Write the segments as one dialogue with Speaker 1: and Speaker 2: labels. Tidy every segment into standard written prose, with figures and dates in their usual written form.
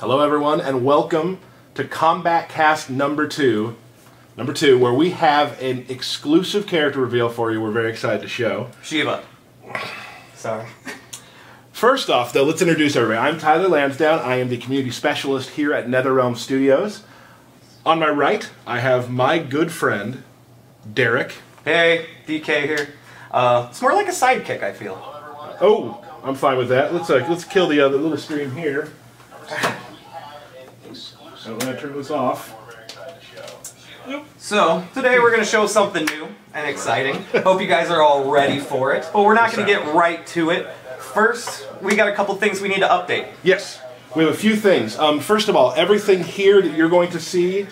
Speaker 1: Hello everyone and welcome to Kombat Kast number 2, where we have an exclusive character reveal for you we're very excited to show.
Speaker 2: Shiva. Sorry.
Speaker 1: First off though, let's introduce everybody. I'm Tyler Lansdowne. I am the community specialist here at NetherRealm Studios. On my right, I have my good friend, Derek.
Speaker 2: Hey, DK here. It's more like a sidekick, I feel.
Speaker 1: Oh, I'm fine with that. Let's kill the other little stream here. I'm going to turn this off.
Speaker 2: So, today we're going to show something new and exciting. Hope you guys are all ready for it. But we're not going to get right to it. First, we got a couple things we need to update.
Speaker 1: Yes, we have a few things. First of all, everything here that you're going to see,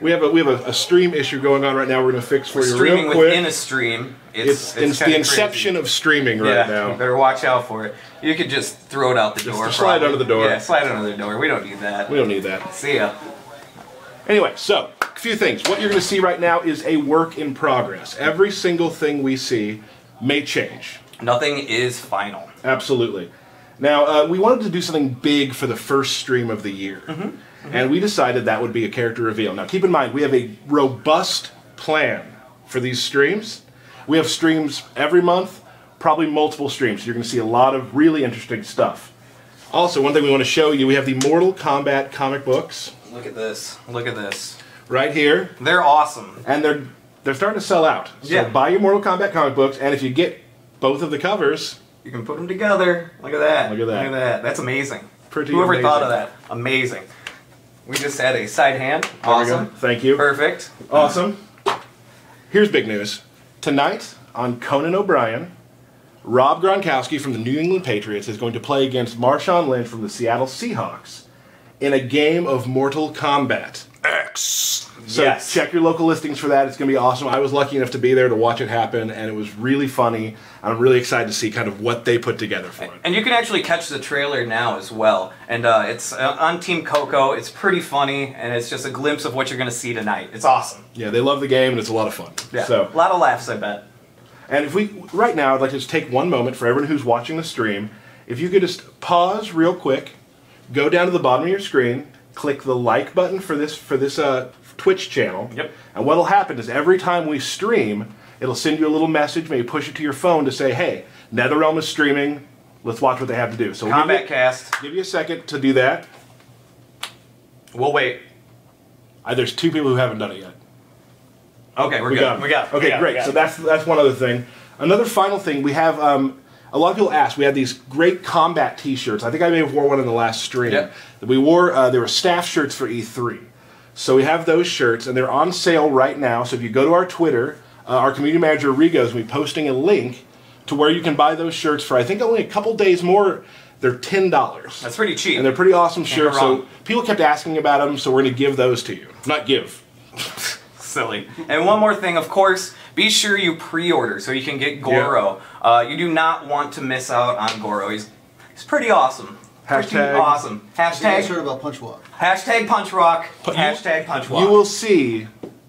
Speaker 1: we have a stream issue going on right now. We're going to fix for you real quick.
Speaker 2: Streaming within a stream. It's
Speaker 1: the inception of streaming right now.
Speaker 2: You better watch out for it. You could just throw it out the door.
Speaker 1: Just slide under the door.
Speaker 2: Yeah, slide under the door. We don't need that.
Speaker 1: We don't need that.
Speaker 2: See ya.
Speaker 1: Anyway, so, a few things. What you're going to see right now is a work in progress. Every single thing we see may change.
Speaker 2: Nothing is final.
Speaker 1: Absolutely. Now, we wanted to do something big for the first stream of the year. And we decided that would be a character reveal. Now, keep in mind, we have a robust plan for these streams. We have streams every month, probably multiple streams. So you're going to see a lot of really interesting stuff. Also, one thing we want to show you, we have the Mortal Kombat comic books.
Speaker 2: Look at this. Look at this.
Speaker 1: Right here.
Speaker 2: They're awesome.
Speaker 1: And they're starting to sell out. So
Speaker 2: yeah.
Speaker 1: Buy your Mortal Kombat comic books, and if you get both of the covers,
Speaker 2: you can put them together. Look at that.
Speaker 1: Look at that.
Speaker 2: Look at that. That's amazing.
Speaker 1: Whoever
Speaker 2: amazing. Thought of that? Amazing. We just had a side hand. Awesome.
Speaker 1: Thank you.
Speaker 2: Perfect.
Speaker 1: Awesome. Here's big news. Tonight on Conan O'Brien, Rob Gronkowski from the New England Patriots is going to play against Marshawn Lynch from the Seattle Seahawks in a game of Mortal Kombat X. So
Speaker 2: yes.
Speaker 1: Check your local listings for that. It's going to be awesome. I was lucky enough to be there to watch it happen, and it was really funny. I'm really excited to see kind of what they put together for it.
Speaker 2: And you can actually catch the trailer now as well. And it's on Team Coco. It's pretty funny, and it's just a glimpse of what you're going to see tonight. It's awesome.
Speaker 1: Yeah, they love the game, and it's a lot of fun.
Speaker 2: Yeah,
Speaker 1: so,
Speaker 2: a lot of laughs, I bet.
Speaker 1: And if we, right now, I'd like to just take one moment for everyone who's watching the stream. If you could just pause real quick, go down to the bottom of your screen, click the like button for this Twitch channel.
Speaker 2: Yep.
Speaker 1: And what'll happen is every time we stream, it'll send you a little message, maybe push it to your phone to say, hey, NetherRealm is streaming, let's watch what they have to do. So
Speaker 2: Kombat Kast.
Speaker 1: Give you a second to do that.
Speaker 2: We'll wait.
Speaker 1: There's two people who haven't done it yet.
Speaker 2: Okay, we got it.
Speaker 1: Okay, great. So that's one other thing. Another final thing, we have a lot of people ask. We had these great combat T-shirts. I think I may have wore one in the last stream.
Speaker 2: Yep.
Speaker 1: That we wore. They were staff shirts for E3. So we have those shirts, and they're on sale right now. So if you go to our Twitter, our community manager Rigo is going to be posting a link to where you can buy those shirts for I think only a couple days more. They're $10.
Speaker 2: That's pretty cheap.
Speaker 1: And they're pretty awesome shirts. So people kept asking about them, so we're going to give those to you. Not give.
Speaker 2: Silly. And one more thing, of course, be sure you pre-order so you can get Goro. Yeah. You do not want to miss out on Goro. He's pretty awesome. Pretty awesome. Hashtag.
Speaker 3: Heard about Punch Walk.
Speaker 2: Hashtag Punch Rock. Hashtag Punch Walk.
Speaker 1: You will see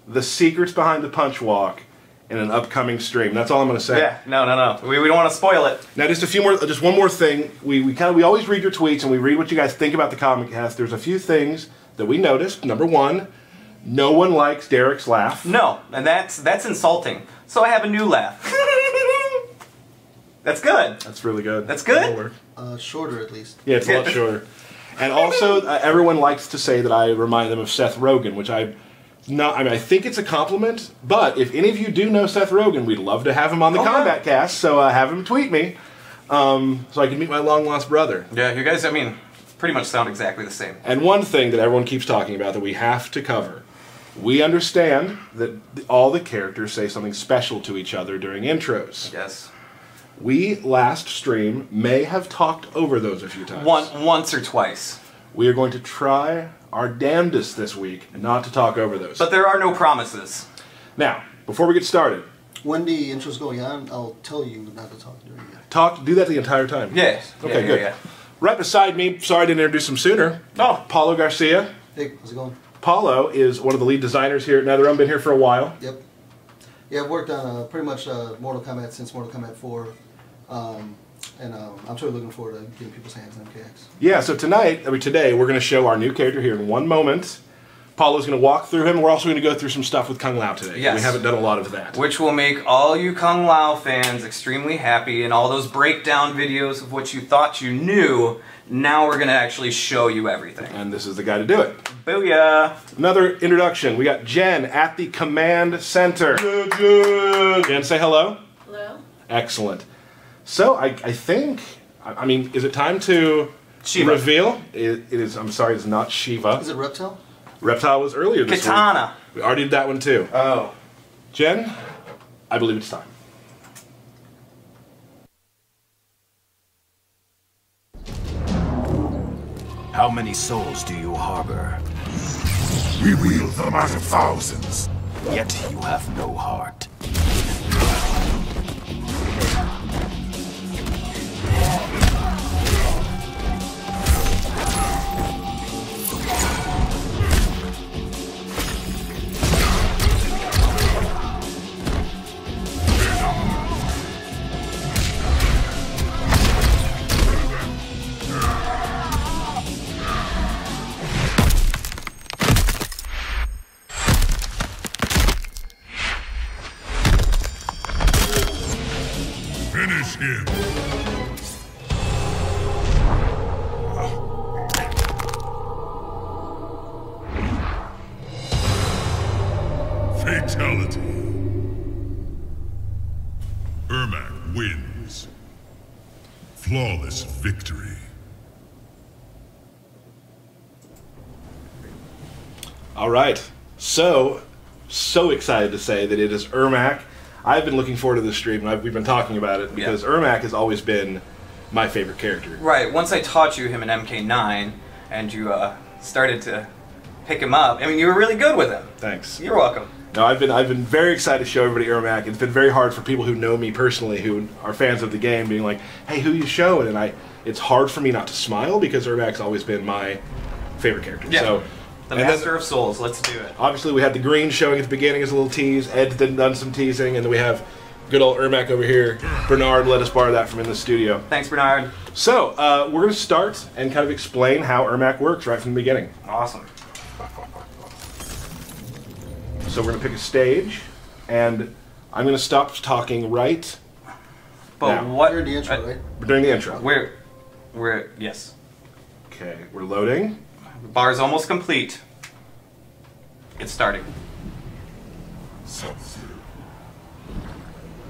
Speaker 1: the secrets behind the Punch Walk in an upcoming stream. That's all I'm going to say.
Speaker 2: Yeah. No. We don't want to spoil it.
Speaker 1: Now, just one more thing. We always read your tweets and we read what you guys think about the Comic Cast. There's a few things that we noticed. Number one, no one likes Derek's laugh.
Speaker 2: No, and that's insulting. So I have a new laugh. That's good.
Speaker 1: That's really good.
Speaker 2: That's good?
Speaker 3: Shorter at least.
Speaker 1: Yeah, it's a lot shorter. And also, everyone likes to say that I remind them of Seth Rogen, which I think it's a compliment, but if any of you do know Seth Rogen, we'd love to have him on the Kombat Cast, so have him tweet me so I can meet my long-lost brother.
Speaker 2: Yeah, you guys, pretty much sound exactly the same.
Speaker 1: And one thing that everyone keeps talking about that we have to cover. We understand that all the characters say something special to each other during intros.
Speaker 2: Yes.
Speaker 1: We, last stream, may have talked over those a few times.
Speaker 2: Once or twice.
Speaker 1: We are going to try our damnedest this week not to talk over those.
Speaker 2: But there are no promises.
Speaker 1: Now, before we get started.
Speaker 3: When the intro's going on, I'll tell you not to talk during it.
Speaker 1: Do that the entire time?
Speaker 2: Yes.
Speaker 1: Okay, good. Yeah. Right beside me, sorry I didn't introduce him sooner.
Speaker 2: Oh.
Speaker 1: Paulo Garcia.
Speaker 3: Hey, how's it going?
Speaker 1: Paulo is one of the lead designers here at NetherRealm, been here for a while.
Speaker 3: Yep. Yeah, I've worked on pretty much Mortal Kombat since Mortal Kombat 4. And I'm totally looking forward to getting people's hands on MKX.
Speaker 1: Yeah, so today, we're going to show our new character here in one moment. Paulo's going to walk through him. We're also going to go through some stuff with Kung Lao today.
Speaker 2: Yes.
Speaker 1: We haven't done a lot of that.
Speaker 2: Which will make all you Kung Lao fans extremely happy, and all those breakdown videos of what you thought you knew, now we're going to actually show you everything.
Speaker 1: And this is the guy to do it.
Speaker 2: Booyah!
Speaker 1: Another introduction. We got Jen at the command center. Jen, say hello.
Speaker 4: Hello?
Speaker 1: Excellent. So, I think, I mean, is it time to reveal? It is, I'm sorry, it's not Shiva.
Speaker 3: Is it Reptile?
Speaker 1: Reptile was earlier this
Speaker 2: Katana.
Speaker 1: week. We already did that one too.
Speaker 2: Oh.
Speaker 1: Jen, I believe it's time.
Speaker 5: How many souls do you harbor?
Speaker 6: We wield them out of thousands.
Speaker 5: Yet you have no heart.
Speaker 6: Finish him. Fatality. Ermac wins. Flawless victory.
Speaker 1: All right. So excited to say that it is Ermac. I've been looking forward to this stream, and we've been talking about it because Ermac has always been my favorite character.
Speaker 2: Right, once I taught you him in MK9, and you started to pick him up, I mean, you were really good with him.
Speaker 1: Thanks.
Speaker 2: You're welcome.
Speaker 1: No, I've been very excited to show everybody Ermac. It's been very hard for people who know me personally, who are fans of the game, being like, "Hey, who you showing?" And it's hard for me not to smile because Ermac's always been my favorite character.
Speaker 2: Yeah.
Speaker 1: So,
Speaker 2: The Master of Souls, let's do it.
Speaker 1: obviously, we had the green showing at the beginning as a little tease. Ed's done some teasing, and then we have good old Ermac over here. Bernard let us borrow that from in the studio.
Speaker 2: Thanks, Bernard.
Speaker 1: So, we're going to start and kind of explain how Ermac works right from the beginning.
Speaker 2: Awesome.
Speaker 1: So we're going to pick a stage, and I'm going to stop talking right
Speaker 2: But
Speaker 1: now.
Speaker 2: what...
Speaker 3: You're the intro, right?
Speaker 1: during the intro.
Speaker 2: Yes.
Speaker 1: Okay, we're loading.
Speaker 2: The bar's almost complete. It's starting.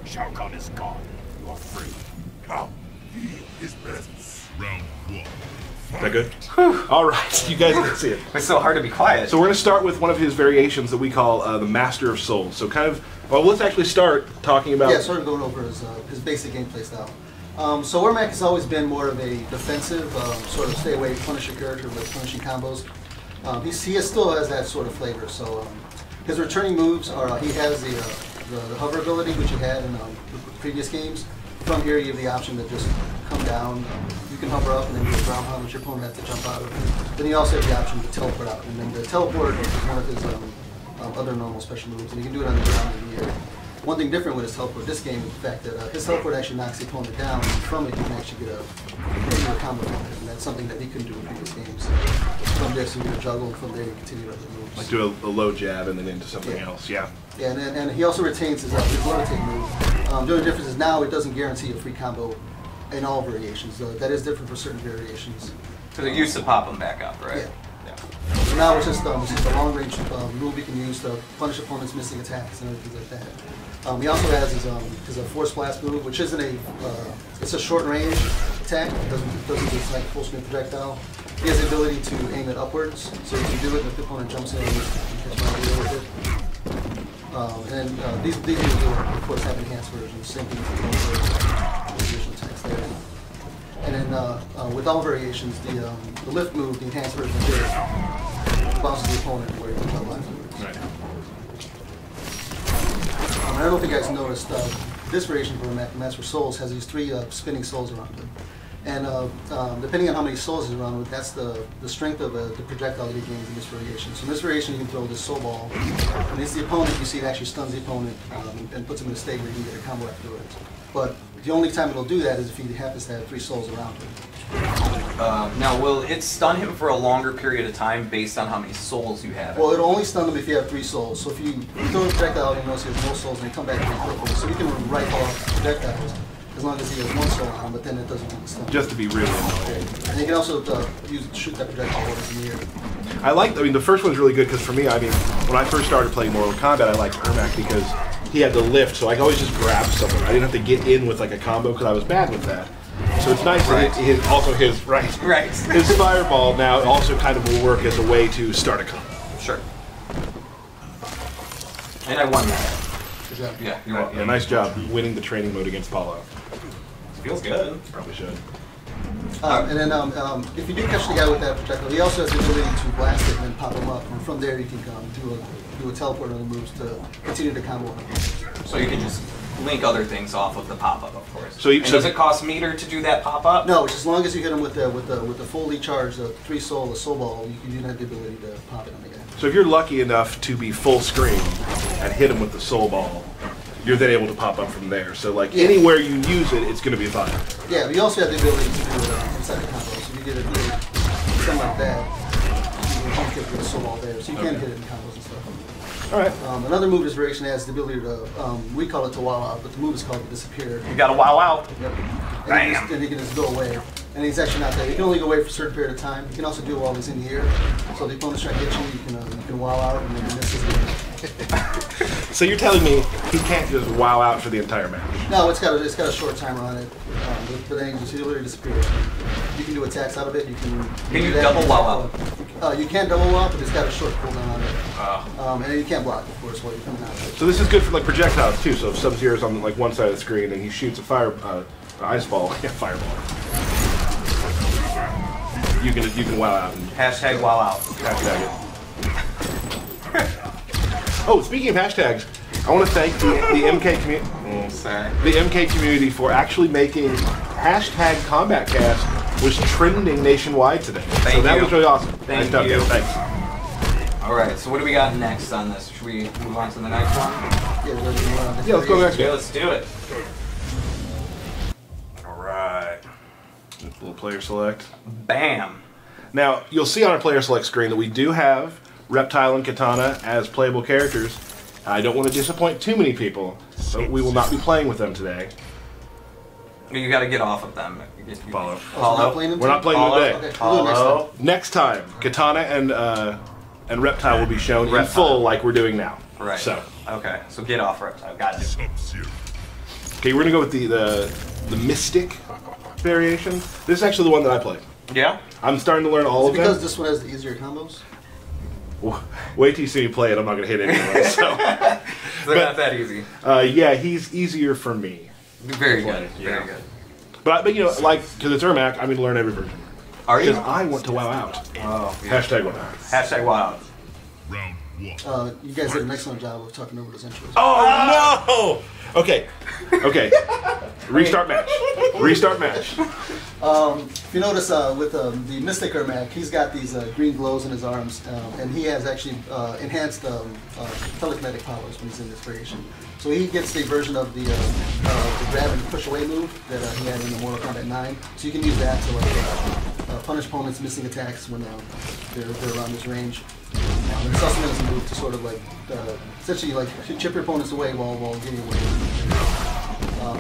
Speaker 6: Shao Kahn is gone. You are free. Come, feel his presence. Round one.
Speaker 1: Is that good? All right, you guys can see it.
Speaker 2: It's so hard to be quiet.
Speaker 1: So we're going to start with one of his variations that we call the Master of Souls. So kind of, well, let's actually start talking about...
Speaker 3: Yeah, sort of going over his basic gameplay style. So Ermac has always been more of a defensive, sort of stay away, punish your character with punishing combos. He still has that sort of flavor. So his returning moves are, he has the hover ability, which he had in the previous games. From here, you have the option to just come down. You can hover up and then do a ground pound, which your opponent has to jump out of. Then you also have the option to teleport out. And then the teleport is one of his other normal special moves, and you can do it on the ground in the air. One thing different with his teleport this game is the fact that his teleport actually knocks the opponent down, and from it you can actually get a combo from it, and that's something that he couldn't do in previous games. From this you get a juggle, and from there you continue other moves.
Speaker 1: Like do a low jab and then into something else, yeah.
Speaker 3: Yeah, and he also retains his levitate move. The only difference is now it doesn't guarantee a free combo in all variations. That is different for certain variations.
Speaker 2: Because it used to pop them back up, right?
Speaker 3: Yeah. So now it's just a long-range move you can use to punish opponents' missing attacks and everything like that. He also has his Force Blast move, which isn't it's a short-range attack. It doesn't do like a full-screen projectile. He has the ability to aim it upwards, so you can do it if the opponent jumps in and you catch my idea with it. These moves do, of course, have enhanced versions, same thing with the additional attacks there. And then with all variations, the lift move, the enhanced version of it, bounces the opponent where you can line forwards.
Speaker 1: Right.
Speaker 3: I don't know if you guys noticed, this variation for Master of Souls has these 3 spinning souls around it. And depending on how many souls is around it, that's the strength of the projectile that he gains in this variation. So in this variation, you can throw this soul ball, and it's the opponent, you see it actually stuns the opponent and puts him in a state where you can get a combo afterwards. but the only time it'll do that is if he happens to have 3 souls around him.
Speaker 2: Now, will it stun him for a longer period of time based on how many souls you have?
Speaker 3: Well, it'll only stun him if you have 3 souls. So if you throw a projectile and you notice he has no souls, and you come back and quickly, so you can rifle off projectiles as long as he has 1 soul on him, but then it doesn't stun him.
Speaker 1: Just to be really annoying.
Speaker 3: And you can also shoot that projectile over in the air.
Speaker 1: I mean, the first one's really good because for me, I mean, when I first started playing Mortal Kombat, I liked Ermac because he had the lift, so I could always just grab someone. I didn't have to get in with like a combo because I was bad with that. So it's nice that his fireball now also kind of will work as a way to start a combo.
Speaker 2: Sure. And I won that.
Speaker 3: Good job.
Speaker 2: Yeah, you're welcome.
Speaker 1: Yeah, nice job winning the training mode against Paulo.
Speaker 2: Feels good.
Speaker 1: Probably should.
Speaker 3: And then if you do catch the guy with that projectile, he also has the ability to blast it and then pop him up. And from there, you can do a teleport on the moves to continue to combo him.
Speaker 2: So you can just link other things off of the pop-up, of course.
Speaker 1: So
Speaker 2: does it cost meter to do that pop-up?
Speaker 3: No, it's as long as you hit him with the fully charged 3 soul, a soul ball, you do have the ability to pop it on the guy.
Speaker 1: So if you're lucky enough to be full screen and hit him with the soul ball, you're then able to pop up from there. So like anywhere you use it, it's going to be fine.
Speaker 3: Yeah, but you also have the ability to do it inside the combo. So if you get it something like that, you can home kick with a soul ball there. So you can hit it in combos and stuff.
Speaker 1: All right.
Speaker 3: Another move this variation has the ability to, we call it to wow out, but the move is called to disappear.
Speaker 2: You gotta wow out.
Speaker 3: Yep.
Speaker 2: Bam.
Speaker 3: And he can just go away. And he's actually not there. He can only go away for a certain period of time. You can also do it while he's in the air. So if the opponent's trying to get you, you can wow out and then miss his game.
Speaker 1: So you're telling me he can't just wow out for the entire match?
Speaker 3: No, it's got a short timer on it. But then he literally disappears. You can do attacks out of it.
Speaker 2: Can you double wow
Speaker 3: out? You can double wow out, but it's got a short cooldown on it. And then you can't block, of course, while you're coming out of it.
Speaker 1: So this is good for like projectiles too. So if Sub-Zero's on like one side of the screen and he shoots a ice ball, fireball. You can wow out. And
Speaker 2: Hashtag wow out.
Speaker 1: Hashtag it. Oh, speaking of hashtags, I want to thank the MK community. The MK community for actually making hashtag KombatCast was trending nationwide today. So that was really awesome.
Speaker 2: Thank
Speaker 1: nice
Speaker 2: you.
Speaker 1: Job, thanks.
Speaker 2: All right. So what do we got next on this? Should we move on to the next one?
Speaker 3: Yeah,
Speaker 1: Let's go to the next one.
Speaker 2: Yeah, let's do it.
Speaker 1: All right. Little player select.
Speaker 2: Bam.
Speaker 1: Now you'll see on our player select screen that we do have Reptile and Katana as playable characters. I don't want to disappoint too many people, so we will not be playing with them today.
Speaker 2: You got to get off of them.
Speaker 1: Follow.
Speaker 3: We're
Speaker 1: not playing them today.
Speaker 3: Okay, we'll do it next time.
Speaker 1: Next time, Katana and Reptile will be shown in full like we're doing now.
Speaker 2: Right.
Speaker 1: So.
Speaker 2: Okay. So get off Reptile. Got it.
Speaker 1: Okay, we're gonna go with the Mystic variation. This is actually the one that I played.
Speaker 2: Yeah.
Speaker 1: I'm starting to learn all of them.
Speaker 3: Because this one has the easier combos.
Speaker 1: Wait till you see me play it. I'm not gonna hit anyone. So.
Speaker 2: They're not that easy.
Speaker 1: Yeah, he's easier for me.
Speaker 2: Very good. Very good.
Speaker 1: But you know, like, because it's Ermac, I'm going to learn every version.
Speaker 2: Are you?
Speaker 1: Because I want to wow out.
Speaker 2: Oh, yeah.
Speaker 1: Hashtag wow out.
Speaker 2: Hashtag wow out.
Speaker 6: Round 1.
Speaker 3: You guys did an excellent job of talking over those intros.
Speaker 1: Oh, no! Okay. Okay. Restart match. Restart match.
Speaker 3: If you notice with the Mystic Ermac, he's got these green glows in his arms, and he has actually enhanced telekinetic powers when he's in this variation. So he gets the version of the grab and push away move that he had in the Mortal Kombat 9. So you can use that to like punish opponents missing attacks when they're around this range. And it's also a move to sort of like essentially like chip your opponents away while getting away.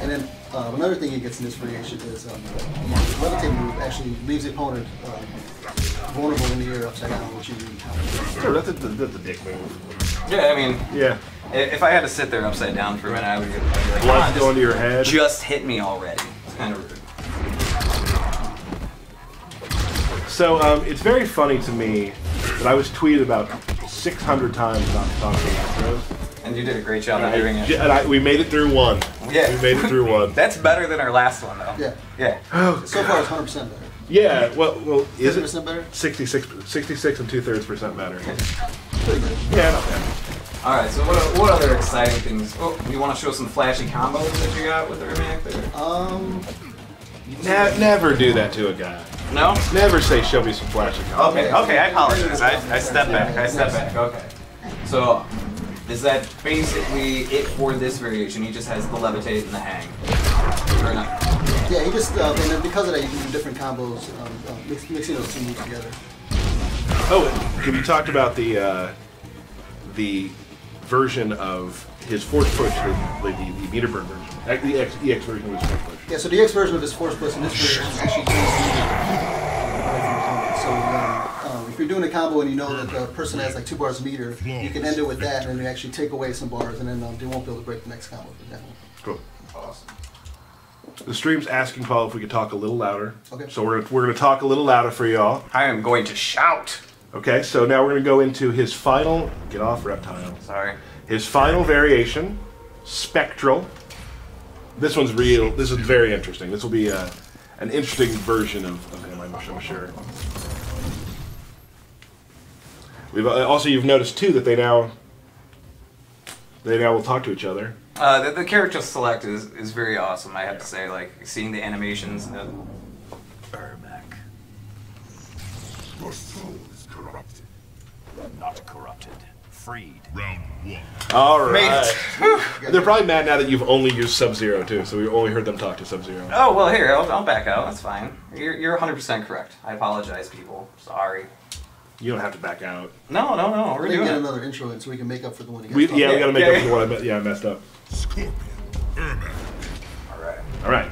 Speaker 3: And then another thing he gets in this variation is the levitate move actually leaves the opponent vulnerable in the air upside down, which you
Speaker 1: Sure, that's a dick move.
Speaker 2: Yeah, I mean,
Speaker 1: Yeah.
Speaker 2: if I had to sit there upside down for a minute, I would be like,
Speaker 1: Blood going to your head.
Speaker 2: just hit me already. It's kind of rude.
Speaker 1: So it's very funny to me that I was tweeted about 600 times not to talk to Astros.
Speaker 2: And you did a great job of doing it.
Speaker 1: And we made it through one.
Speaker 2: Yeah.
Speaker 1: We made it through one.
Speaker 2: That's better than our last one, though.
Speaker 3: Yeah.
Speaker 2: Yeah.
Speaker 3: So far it's 100% better.
Speaker 1: Yeah, well, is it
Speaker 3: 50% better?
Speaker 1: 66 and 2/3% better?
Speaker 3: Pretty good.
Speaker 1: Yeah, not bad.
Speaker 2: All right. So what other exciting things? Oh, you want to show some flashy combos that you got with the Ermac there?
Speaker 1: Never do that to a guy.
Speaker 2: No.
Speaker 1: Never say, "Show me some flashy combos."
Speaker 2: Okay. Okay. I apologize. I step back. I step back. Okay. So. Is that basically it for this variation? He just has the levitate and the hang. Or not?
Speaker 3: Yeah, he just and then because of that, you can do different combos, mixing those two moves together.
Speaker 1: Oh, and we talked about the version of his Force Push, the meter burn version. The EX version of his Force Push.
Speaker 3: Yeah, so the EX version of his Force Push in this version actually so if you're doing a combo and you know that the person has like 2 bars of meter, you can end it with that, and then you actually take away some bars, and then they won't be able to break the next combo, for example.
Speaker 1: Cool. Awesome. The stream's asking Paul if we could talk a little louder.
Speaker 3: Okay.
Speaker 1: So we're gonna talk a little louder for y'all.
Speaker 2: I am going to shout.
Speaker 1: Okay, so now we're gonna go into his final. Get off, reptile.
Speaker 2: Sorry.
Speaker 1: His final variation, Spectral. This one's real. This is very interesting. This will be an interesting version of him, I'm sure. We've also, you've noticed too that they now will talk to each other.
Speaker 2: The character select is very awesome, I have to say. Like, seeing the animations.
Speaker 5: Ermac.
Speaker 6: Your soul is corrupted.
Speaker 5: Not corrupted. Freed.
Speaker 6: Round 1.
Speaker 1: All right. They're probably mad now that you've only used Sub-Zero too, so we've only heard them talk to Sub-Zero.
Speaker 2: Oh, well, here, I'll back out. That's fine. You're 100% correct. I apologize, people. Sorry.
Speaker 1: You don't have to back out.
Speaker 2: No. We're
Speaker 3: We're
Speaker 2: doing
Speaker 3: get
Speaker 2: it.
Speaker 3: another intro in so we can make up for the one you
Speaker 1: We
Speaker 3: guys
Speaker 1: gotta make
Speaker 2: Yeah,
Speaker 1: up for what I messed up.
Speaker 6: Scorpion. Ermac.
Speaker 1: All right.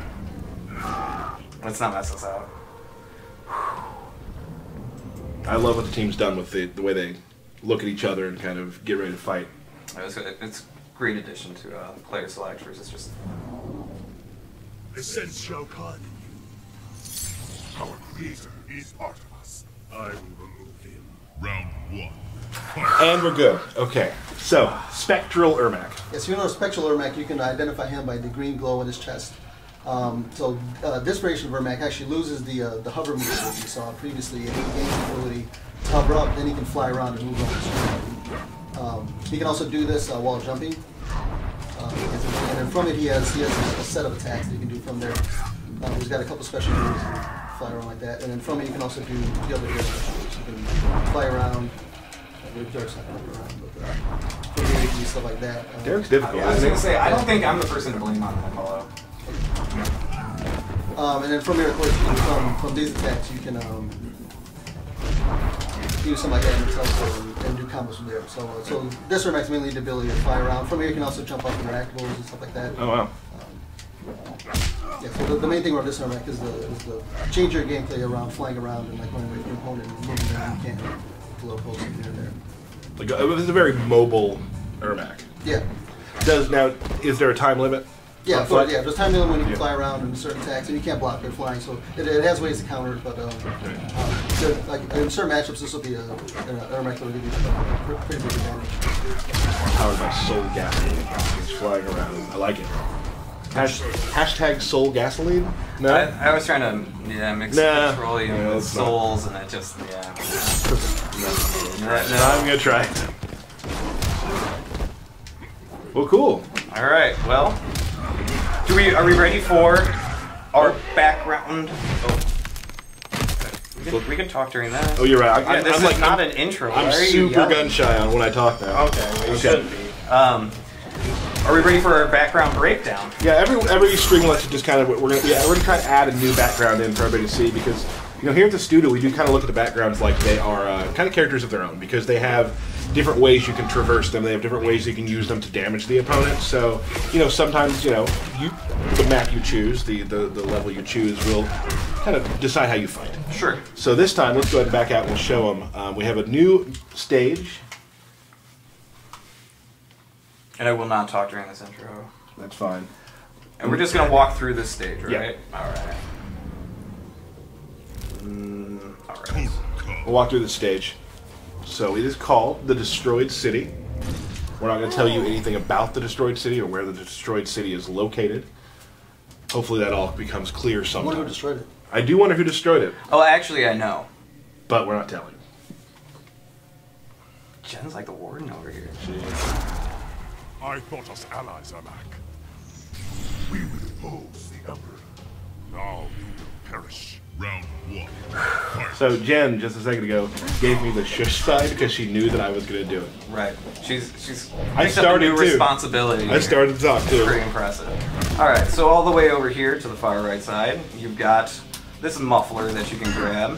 Speaker 2: Let's not mess this up.
Speaker 1: I love what the team's done with the way they look at each other and kind of get ready to fight.
Speaker 2: It's a great addition to player selectors. It's just...
Speaker 6: The sense Shao Kahn in you. Our creator is part of us. I will remove him. Round 1.
Speaker 1: And we're good. Okay. So, Spectral Ermac.
Speaker 3: Yes, you know Spectral Ermac, you can identify him by the green glow in his chest. This version of Ermac actually loses the hover move that you saw previously, and he gains the ability to hover up, then he can fly around and move on the screen. He can also do this while jumping. And then from it he has a set of attacks that you can do from there. He's got a couple special moves, fly around like that. And then from it you can also do the other air special moves. You can fly around. Derek's not going to around, but from here you can do stuff like that.
Speaker 1: Derek's difficult.
Speaker 2: I was going to say, I don't think I'm the person to blame on that, Paulo.
Speaker 3: And then from here, of course, from these attacks, you can do something like that and do combos from there. So this Ermac's mainly the ability to fly around. From here, you can also jump up interactables and stuff like that.
Speaker 1: Oh wow.
Speaker 3: Yeah. So the main thing about this Ermac is the change your gameplay around flying around and like going away from your opponent and moving around. You can't blow posts here and there.
Speaker 1: Like it's a very mobile Ermac.
Speaker 3: Yeah.
Speaker 1: Is there a time limit?
Speaker 3: Yeah, there's time limit when you can fly around in certain attacks, and you can't block their flying, so it has ways to counter it, but like in certain matchups, this will be an Ermac that will give you pretty big advantage.
Speaker 1: Powered by Soul Gasoline. It's flying around. I like it. Hashtag Soul Gasoline? No?
Speaker 2: I was trying to mix petroleum with souls, and it just,
Speaker 1: No, I'm going to try it. Well, cool.
Speaker 2: All right, well... Are we ready for our background? Oh. We can talk during that.
Speaker 1: Oh, you're right.
Speaker 2: This is not an intro.
Speaker 1: I'm super gun shy on when I talk now.
Speaker 2: Okay, we shouldn't be. Are we ready for our background breakdown?
Speaker 1: Yeah, every stream lets you just kind of we're gonna try to add a new background in for everybody to see, because here at the studio we do kind of look at the backgrounds like they are kind of characters of their own, because they have different ways you can traverse them. They have different ways you can use them to damage the opponent. So, sometimes, the map you choose, the level you choose will kind of decide how you fight.
Speaker 2: Sure.
Speaker 1: So this time, let's go ahead and back out and we'll show them. We have a new stage.
Speaker 2: And I will not talk during this intro.
Speaker 1: That's fine.
Speaker 2: And we're just going to walk through this stage, right?
Speaker 1: Yeah.
Speaker 2: All right.
Speaker 1: We'll walk through the stage. So it is called the Destroyed City. We're not going to tell you anything about the Destroyed City or where the Destroyed City is located. Hopefully that all becomes clear sometime.
Speaker 3: I wonder who destroyed it.
Speaker 1: I do wonder who destroyed it.
Speaker 2: Oh, actually, I know.
Speaker 1: But we're not telling.
Speaker 2: Jen's like the warden over here.
Speaker 6: I thought us allies, Ermac. We will oppose the Emperor. Now you will perish. Round 1.
Speaker 1: So Jen, just a second ago, gave me the shush side because she knew that I was going to do it.
Speaker 2: Right. She's
Speaker 1: I
Speaker 2: picked up a
Speaker 1: started
Speaker 2: new
Speaker 1: too.
Speaker 2: responsibility.
Speaker 1: I started to talk too.
Speaker 2: Pretty impressive. Alright, so all the way over here to the far right side, you've got this muffler that you can grab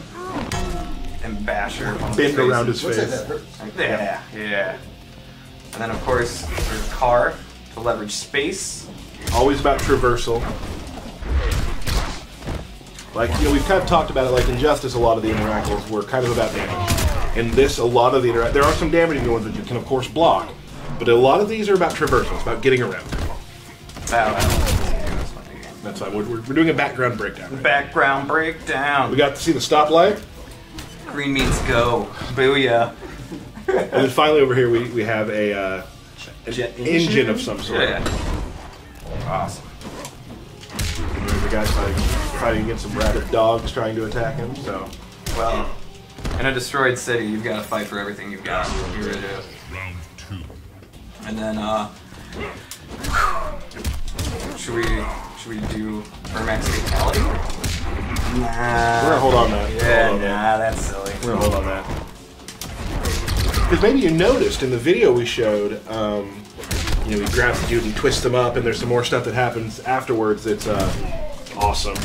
Speaker 2: and bash your opponent's
Speaker 1: Bend around
Speaker 2: faces.
Speaker 1: his
Speaker 3: Looks like
Speaker 1: face.
Speaker 3: that hurts.
Speaker 2: Like, yeah. And then of course, there's car to leverage space.
Speaker 1: Always about traversal. Like, you know, we've kind of talked about it, like in Justice, a lot of the interactables were kind of about damage. In this, a lot of the there are some damaging ones that you can, of course, block, but a lot of these are about traversal. It's about getting around. That's fine. We're doing a background breakdown. Right?
Speaker 2: Background breakdown.
Speaker 1: We got to see the stoplight.
Speaker 2: Green means go. Booyah.
Speaker 1: And then finally over here we have an engine of some sort.
Speaker 2: Yeah. Awesome.
Speaker 1: The guy's fighting against some rabid dogs trying to attack him, so...
Speaker 2: Well, in a destroyed city, you've got to fight for everything you've got. You really do.
Speaker 6: Round 2.
Speaker 2: And then, should we do Ermac's fatality? Nah.
Speaker 1: We're gonna hold on that.
Speaker 2: Yeah, that's silly.
Speaker 1: We're gonna hold on that. Because maybe you noticed in the video we showed, you know, we grab the dude and twist them up, and there's some more stuff that happens afterwards that's awesome.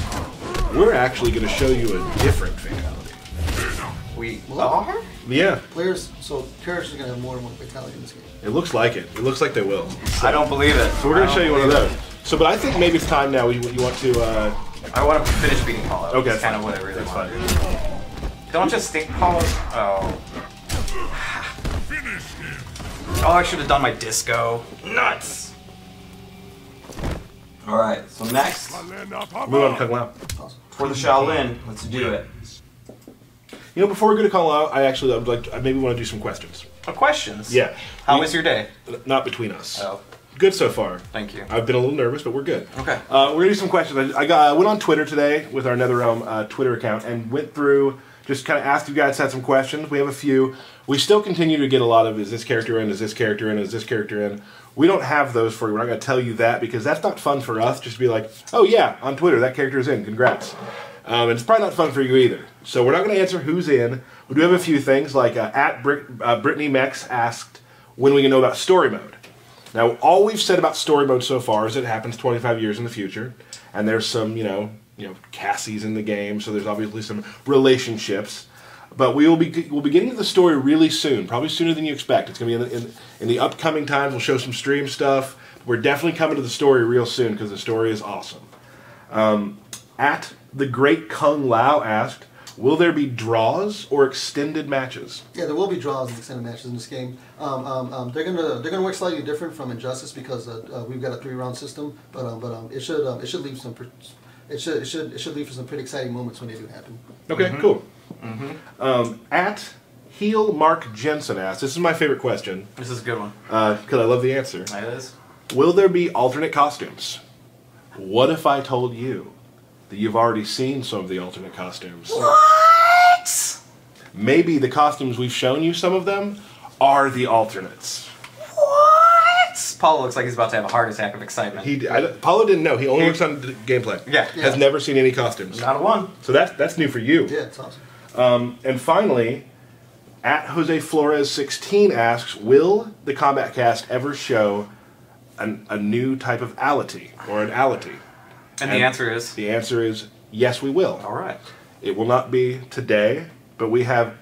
Speaker 1: We're actually going to show you a different fatality.
Speaker 2: We
Speaker 3: What?
Speaker 2: are?
Speaker 1: Yeah,
Speaker 3: Characters are gonna have more than one fatality in this game.
Speaker 1: it looks like it. It looks like they will.
Speaker 2: I don't believe it.
Speaker 1: So we're going to show you one of those. So, but I think maybe it's time now. You want to?
Speaker 2: I want to finish beating Paul.
Speaker 1: Okay,
Speaker 2: It's kind of
Speaker 1: fine.
Speaker 2: what I really
Speaker 1: That's
Speaker 2: want
Speaker 1: fine.
Speaker 2: to do. Don't just think Paul. Oh. Oh, I should have done my disco. Nuts. All right. So next,
Speaker 1: Move on to Kung Lao.
Speaker 2: for the Shaolin, let's do it.
Speaker 1: You know, before we go to Kung Lao, I maybe want to do some questions.
Speaker 2: Questions.
Speaker 1: Yeah.
Speaker 2: How was your day?
Speaker 1: Not between us.
Speaker 2: Oh,
Speaker 1: Good so far.
Speaker 2: thank you.
Speaker 1: I've been a little nervous, but we're good.
Speaker 2: Okay.
Speaker 1: We're gonna do some questions. I went on Twitter today with our NetherRealm Twitter account and went through, just kind of asked you guys, had some questions. We have a few. We still continue to get a lot of, is this character in, is this character in, is this character in? We don't have those for you. We're not going to tell you that because that's not fun for us, just to be like, oh yeah, on Twitter, that character's in, congrats. And it's probably not fun for you either. So we're not going to answer who's in. We do have a few things, like at Brittany Mex asked when we can know about story mode. Now, all we've said about story mode so far is it happens 25 years in the future, and there's some, you know, Cassie's in the game, so there's obviously some relationships. But we'll be getting to the story really soon, probably sooner than you expect. It's going to be in the upcoming times. We'll show some stream stuff. We're definitely coming to the story real soon because the story is awesome. At the Great Kung Lao asked, will there be draws or extended matches?
Speaker 3: Yeah, there will be draws and extended matches in this game. They're gonna work slightly different from Injustice because we've got a 3-round system, but it should leave some it should leave for some pretty exciting moments when they do happen.
Speaker 1: Okay, cool. At Heel Mark Jensen asked, this is my favorite question
Speaker 2: This is a good one.
Speaker 1: because I love the answer.
Speaker 2: It is.
Speaker 1: Will there be alternate costumes? What if I told you that you've already seen some of the alternate costumes?
Speaker 2: What?
Speaker 1: Maybe the costumes we've shown you, some of them, are the alternates.
Speaker 2: What? Paul looks like he's about to have a heart attack of excitement.
Speaker 1: Paulo didn't know. He only looks on the gameplay.
Speaker 2: Yeah.
Speaker 1: Has never seen any costumes.
Speaker 2: Not a one.
Speaker 1: So that's new for you.
Speaker 3: Yeah, it's awesome.
Speaker 1: And finally, at Jose Flores 16 asks, will the Kombat cast ever show a new type of ality or an ality?
Speaker 2: And the answer is?
Speaker 1: The answer is yes, we will.
Speaker 2: All right.
Speaker 1: It will not be today, but we have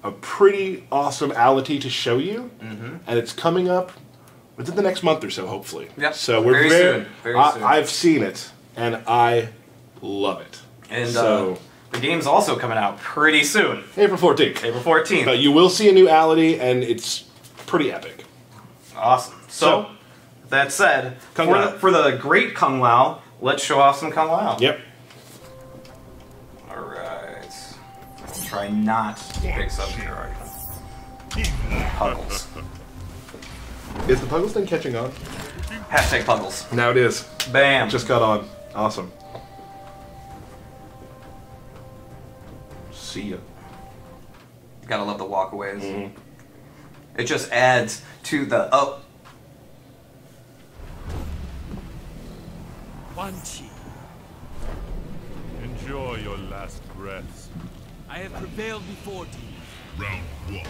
Speaker 1: a pretty awesome ality to show you, and it's coming up within the next month or so, hopefully.
Speaker 2: Yep.
Speaker 1: So we're
Speaker 2: Very soon. Very soon.
Speaker 1: I've seen it, and I love it.
Speaker 2: And
Speaker 1: so
Speaker 2: the game's also coming out pretty soon.
Speaker 1: April 14th.
Speaker 2: April 14th.
Speaker 1: But you will see a new ality, and it's pretty epic.
Speaker 2: Awesome. So that said,
Speaker 1: Kung Lao.
Speaker 2: for the great Kung Lao, let's show off some Kung Lao.
Speaker 1: Yep.
Speaker 2: Alright. I'll try not to pick up here. Puggles.
Speaker 1: Is the Puggles thing catching on?
Speaker 2: Hashtag Puggles.
Speaker 1: Now it is.
Speaker 2: Bam.
Speaker 1: Just got on. Awesome. See ya.
Speaker 2: Gotta love the walkaways. It just adds to the
Speaker 5: One chi.
Speaker 6: Enjoy your last breaths.
Speaker 5: I have prevailed before thee.
Speaker 6: Round 1.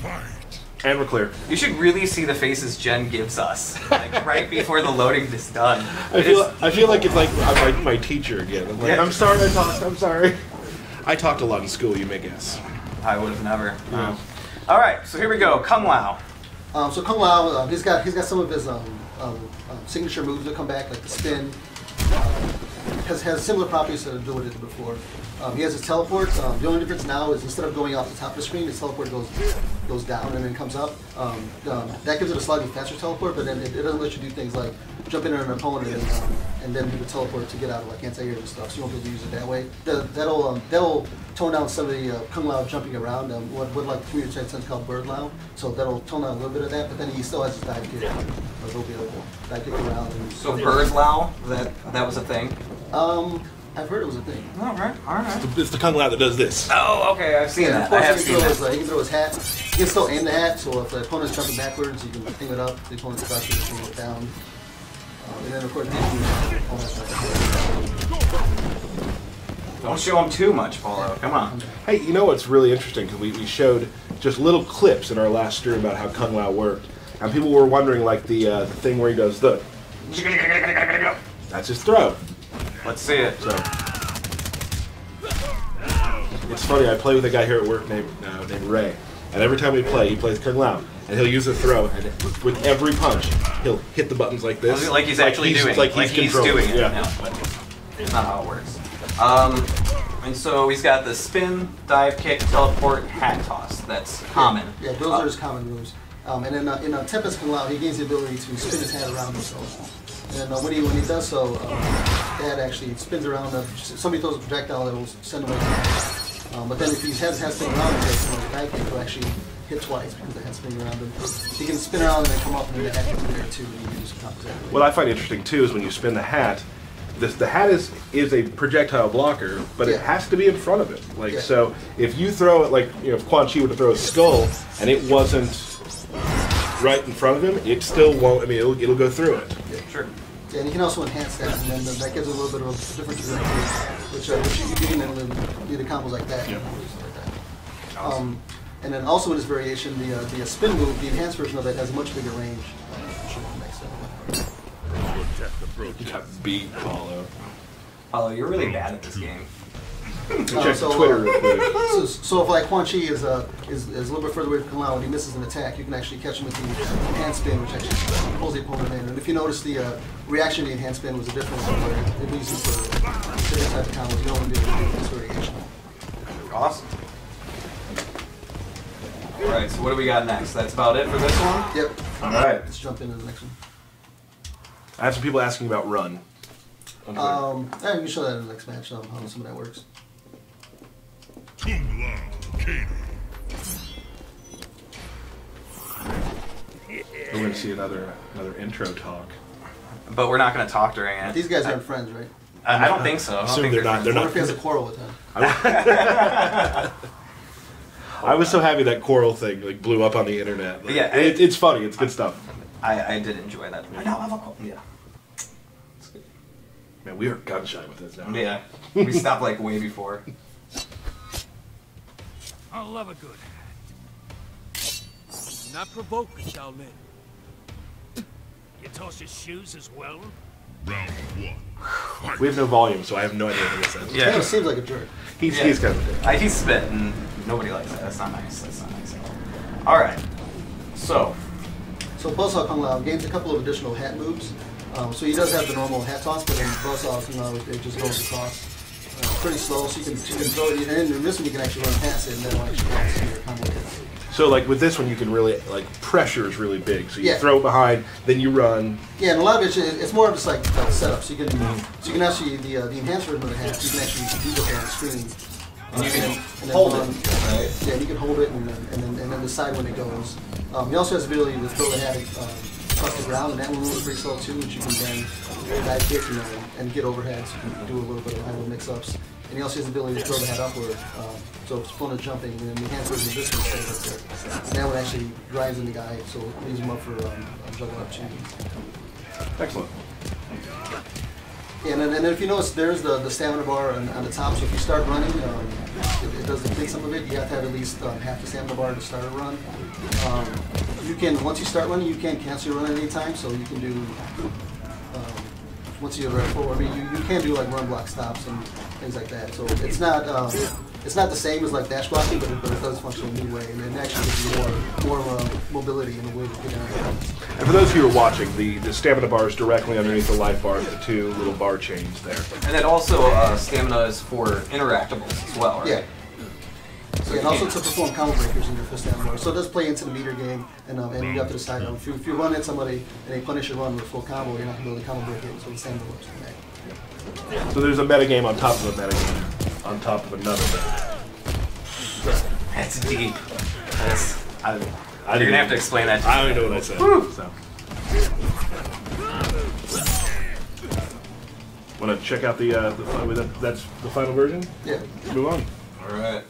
Speaker 6: Fight!
Speaker 1: And we're clear.
Speaker 2: You should really see the faces Jen gives us, like right before the loading is done.
Speaker 1: I feel like it's like my teacher again. I'm like,
Speaker 2: Yeah.
Speaker 1: I'm sorry I talked. I'm sorry. I talked a lot in school, you may guess.
Speaker 2: I would have never.
Speaker 1: Yeah.
Speaker 2: All right, so here we go. Kung Lao.
Speaker 3: So Kung Lao, he's got some of his signature moves that come back, like the spin. Has similar properties to do what it did before. He has his teleport. The only difference now is instead of going off the top of the screen, his teleport goes down and then comes up. That gives it a slightly faster teleport, but then it doesn't let you do things like jump in on an opponent and then do the teleport to get out of like anti-air and stuff. So you won't be able to use it that way. That'll tone down some of the Kung Lao jumping around. What like the community tends called Bird Lao. So that'll tone down a little bit of that. But then he still has his dive kick. He'll be able to dive kick around.
Speaker 2: So Bird Lao, that was a thing.
Speaker 3: I've heard it was a thing.
Speaker 2: All right, all right.
Speaker 1: It's the Kung Lao that does this.
Speaker 2: Oh, okay, I've seen that.
Speaker 3: Of course,
Speaker 2: I have seen that.
Speaker 3: he can throw his hat. He can still aim the hat, so if the opponent's jumping backwards, you can ping it up. The opponent's crouching, you can ping it down. And then, of course,
Speaker 2: Don't show him too much, Paulo. Come on.
Speaker 1: Hey, you know what's really interesting? Because we showed just little clips in our last stream about how Kung Lao worked. And people were wondering, like, the thing where he does the... That's his throw.
Speaker 2: Let's see it.
Speaker 1: So, it's funny, I play with a guy here at work named Ray. And every time we play, he plays Kung Lao. And he'll use a throw, and with every punch, he'll hit the buttons like this.
Speaker 2: Like he's actually doing it.
Speaker 1: Like he's doing
Speaker 2: it.
Speaker 1: Yeah.
Speaker 2: No, but it's not how it works. And so he's got the spin, dive kick, teleport, hat toss. That's common.
Speaker 3: Yeah, those are his common moves. And in Tempest Kung Lao, he gains the ability to spin his hat around himself. And when he does so, the hat actually spins around. Somebody throws a projectile that will send away. But then if he has his hat spinning around him, the dive kick will actually hit twice because the head's spinning around him. He can spin around and then come up and then the hat hits him there too. And you use
Speaker 1: what I find interesting too is when you spin the hat, the hat is a projectile blocker, but it has to be in front of it. Like so, if you throw it like if Quan Chi were to throw a skull and it wasn't right in front of him, it still won't. I mean, it'll go through it.
Speaker 3: Yeah, sure. Yeah, and you can also enhance that, and then that gives a little bit of a different trajectory, which you can then do the combos like that.
Speaker 1: Yeah.
Speaker 3: Awesome. And then also in this variation, the spin move, the enhanced version of it has a much bigger range.
Speaker 1: You got beat, Paulo.
Speaker 2: Paulo, you're really bad at this game.
Speaker 1: Check Twitter real quick.
Speaker 3: So if like Quan Chi is a little bit further away from Kung Lao and he misses an attack, you can actually catch him with the enhanced spin, which actually pulls the opponent in. And if you notice, the reaction to the enhanced spin was a different one where it leaves you for different type of combos. You don't want to be able to do this variation.
Speaker 2: Awesome. Alright, so what do we got next? That's about it for this one?
Speaker 3: Yep.
Speaker 2: Alright.
Speaker 3: Let's jump into the next one.
Speaker 1: I have some people asking about Run.
Speaker 3: Yeah, we can show that in the next match, how some of that works.
Speaker 6: Kung Lao, Kano.
Speaker 1: We're going to see another intro talk.
Speaker 2: But we're not going to talk during it.
Speaker 3: These guys aren't friends, right?
Speaker 2: I don't think so. I don't
Speaker 1: Assume
Speaker 2: think
Speaker 1: they're not.
Speaker 3: I wonder if he has a quarrel with him.
Speaker 1: I was so happy that Coral thing like blew up on the internet. Like,
Speaker 2: Yeah,
Speaker 1: it's funny. It's good stuff.
Speaker 2: I did enjoy that. I now have a quarrel. Yeah. It's good.
Speaker 1: Man, we are gun shy with this now.
Speaker 2: Yeah. We stopped like way before.
Speaker 5: I love a good hat. Not provoke a Shaolin. You toss your shoes as well?
Speaker 6: Round one.
Speaker 1: We have no volume, so I have no idea what this is.
Speaker 3: He kind of seems like a jerk.
Speaker 1: He's kind of a dick.
Speaker 2: He's spit, and nobody likes that. That's not nice. That's not nice at all. Alright. So
Speaker 3: Buzzsaw Kung Lao gains a couple of additional hat moves. So he does have the normal hat toss, but then Buzzsaw Kung Lao it just goes across. Pretty slow, so you can throw it, and in this one you can actually run past it, and then it'll actually help your combo hits.
Speaker 1: So like with this one, you can really pressure is really big. So you
Speaker 3: Yeah.
Speaker 1: throw it behind, then you run.
Speaker 3: Yeah, and a lot of it's more of just like setup. So you can actually the enhanced version of the hat, you can actually do it on the screen.
Speaker 2: And you can
Speaker 3: and
Speaker 2: hold
Speaker 3: then,
Speaker 2: it, right?
Speaker 3: Yeah, you can hold it and then decide when it goes. He also has the ability to throw the hat across the ground, and that one moves pretty slow too, which you can then dive kick and get overhead, so you can do a little bit of high mix-ups. And he also has the ability to throw the hat upward, so if it's opponent jumping, and then the enhanced version of this one stays up there. And that one actually grinds in the guy, so it leaves him up for juggling opportunities.
Speaker 1: Excellent.
Speaker 3: And if you notice, there's the stamina bar on the top. So if you start running, it does deplete some of it. You have to have at least half the stamina bar to start a run. You can, once you start running, you can cancel your run at any time. So you can do, once you're at full, I mean, you can do like run block stops and things like that. So it's not the same as like dash blocking, but it does function in a new way, and it actually gives you more mobility in the way to get around.
Speaker 1: And for those of you who are watching, the stamina bar is directly underneath the life bar, the two little bar chains there.
Speaker 2: And then also stamina is for interactables as well, right?
Speaker 3: Yeah. So and also to perform combo breakers in your fist stamina bar. So it does play into the meter game, and you have to decide if you run at somebody and they punish your run with full combo, you're not going to be able to combo break it, so the stamina works from that.
Speaker 1: So there's a metagame on top of a metagame, on top of another metagame.
Speaker 2: That's deep. You're going to have to explain that to me.
Speaker 1: I don't even know what I said. So. Want to check out that's the final version?
Speaker 3: Yeah.
Speaker 1: Let's move on.
Speaker 2: All right.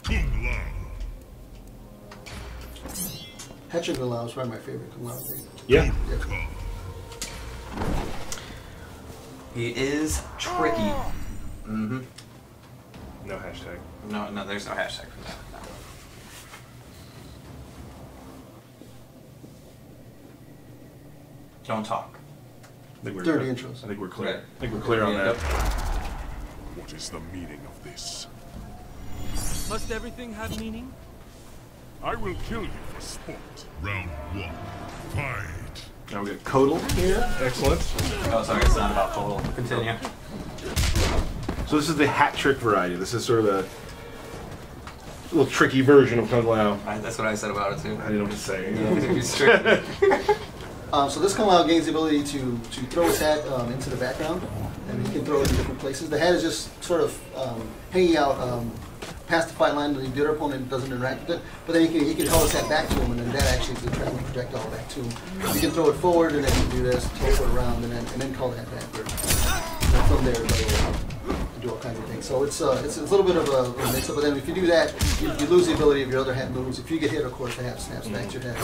Speaker 6: Kung Lao.
Speaker 3: Hatching Kung Lao is probably my favorite Kung Lao thing.
Speaker 1: Yeah.
Speaker 2: He is tricky. Mm-hmm.
Speaker 1: No hashtag.
Speaker 2: No, there's no hashtag for that. No. Don't talk.
Speaker 1: I think we're
Speaker 3: Dirty intros.
Speaker 1: I think we're clear.
Speaker 2: Right.
Speaker 1: I think we're clear on that.
Speaker 6: What is the meaning of this?
Speaker 5: Must everything have meaning?
Speaker 6: I will kill you for sport. Round 1. Fight.
Speaker 1: Now we got Kodal here. Excellent.
Speaker 2: Oh, sorry, it's not about total. Continue.
Speaker 1: So this is the hat trick variety. This is sort of a little tricky version of Kung Lao.
Speaker 2: That's what I said about it too.
Speaker 1: I didn't know what to say.
Speaker 2: He's tricky.
Speaker 3: So this Kung Lao gains the ability to throw his hat into the background, and he can throw it in different places. The hat is just sort of hanging out past the fight line, and the other opponent doesn't interact with it. But then he can hold his hat back to him, and then that actually is the traveling projectile back to him. You can throw it forward, and then you can do this, throw it around, and then call the hat backward. And from there, do all kinds of things. So it's a little bit of a mix-up. But then if you do that, you lose the ability of your other hat moves. If you get hit, of course, the hat snaps back to your head.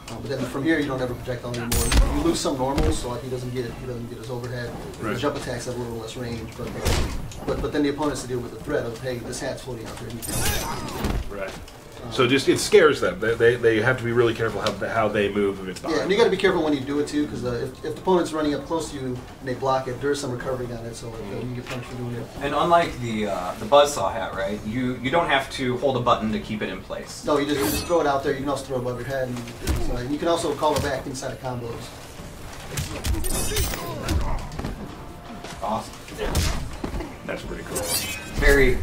Speaker 3: But then from here, you don't have a projectile anymore. You lose some normals, so like he doesn't get his overhead.
Speaker 1: Right.
Speaker 3: The jump attacks have a little less range, but then the opponent's to deal with the threat of, hey, this hat's floating out there.
Speaker 1: Right. So just it scares them. They have to be really careful how they move if it's behind.
Speaker 3: Yeah, and you got to be careful when you do it too, because if the opponent's running up close to you and they block it, there's some recovery on it, so you get punished for doing it.
Speaker 2: And unlike the buzzsaw hat, right? You don't have to hold a button to keep it in place.
Speaker 3: No, you just throw it out there. You can also throw it above your head, and you can also call it back inside of combos.
Speaker 2: Awesome.
Speaker 1: That's pretty cool.
Speaker 2: Very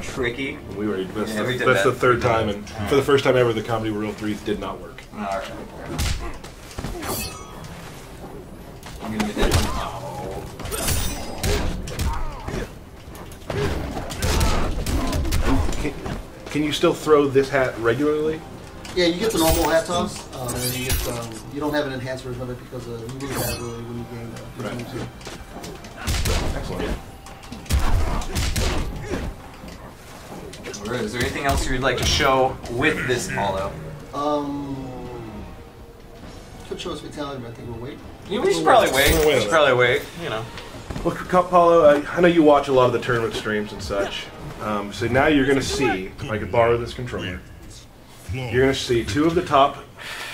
Speaker 2: tricky.
Speaker 1: We already that's,
Speaker 2: Yeah, we did
Speaker 1: that's
Speaker 2: that.
Speaker 1: the third time, and for the first time ever, the Comedy World 3 did not work.
Speaker 2: All right. I'm gonna get that one.
Speaker 1: Can you still throw this hat regularly?
Speaker 3: Yeah, you get the normal hat toss, and you get you don't have an enhanced version of it because you lose that ability when you gain the
Speaker 1: Right.
Speaker 3: two.
Speaker 1: Excellent.
Speaker 2: All right. Is there anything else you'd like to show with this Paulo?
Speaker 3: Could show us fatality, but I think we'll wait.
Speaker 2: Yeah, we should probably wait.
Speaker 1: We'll wait
Speaker 2: We should probably wait. You know.
Speaker 1: Well, Paulo, I know you watch a lot of the tournament streams and such. So now you're going to see, if I could borrow this controller, you're going to see two of the top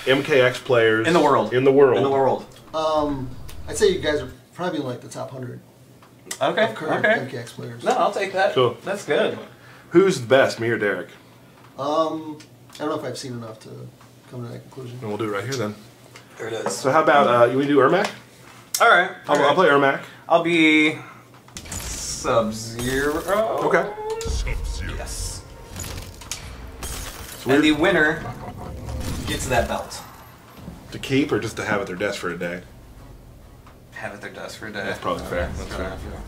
Speaker 1: MKX players
Speaker 2: In the world.
Speaker 1: In the world.
Speaker 2: In the world.
Speaker 3: I'd say you guys are probably in like the top 100
Speaker 2: Okay.
Speaker 3: of current
Speaker 2: Okay.
Speaker 3: MKX players.
Speaker 2: No, I'll take that.
Speaker 1: Cool.
Speaker 2: That's good.
Speaker 1: Who's the best, me or Derek?
Speaker 3: I don't know if I've seen enough to come to that conclusion.
Speaker 1: And we'll do it right here then.
Speaker 2: There it is.
Speaker 1: So how about, you want to do Ermac?
Speaker 2: All right.
Speaker 1: I'll play Ermac.
Speaker 2: I'll be Sub-Zero.
Speaker 1: Okay.
Speaker 6: Sub-Zero.
Speaker 2: Yes.
Speaker 1: So
Speaker 2: And the winner gets that belt.
Speaker 1: to keep or just to have at their desk for a day?
Speaker 2: Have it their desk for a day.
Speaker 1: That's probably fair.
Speaker 2: That's
Speaker 1: That's
Speaker 2: fair.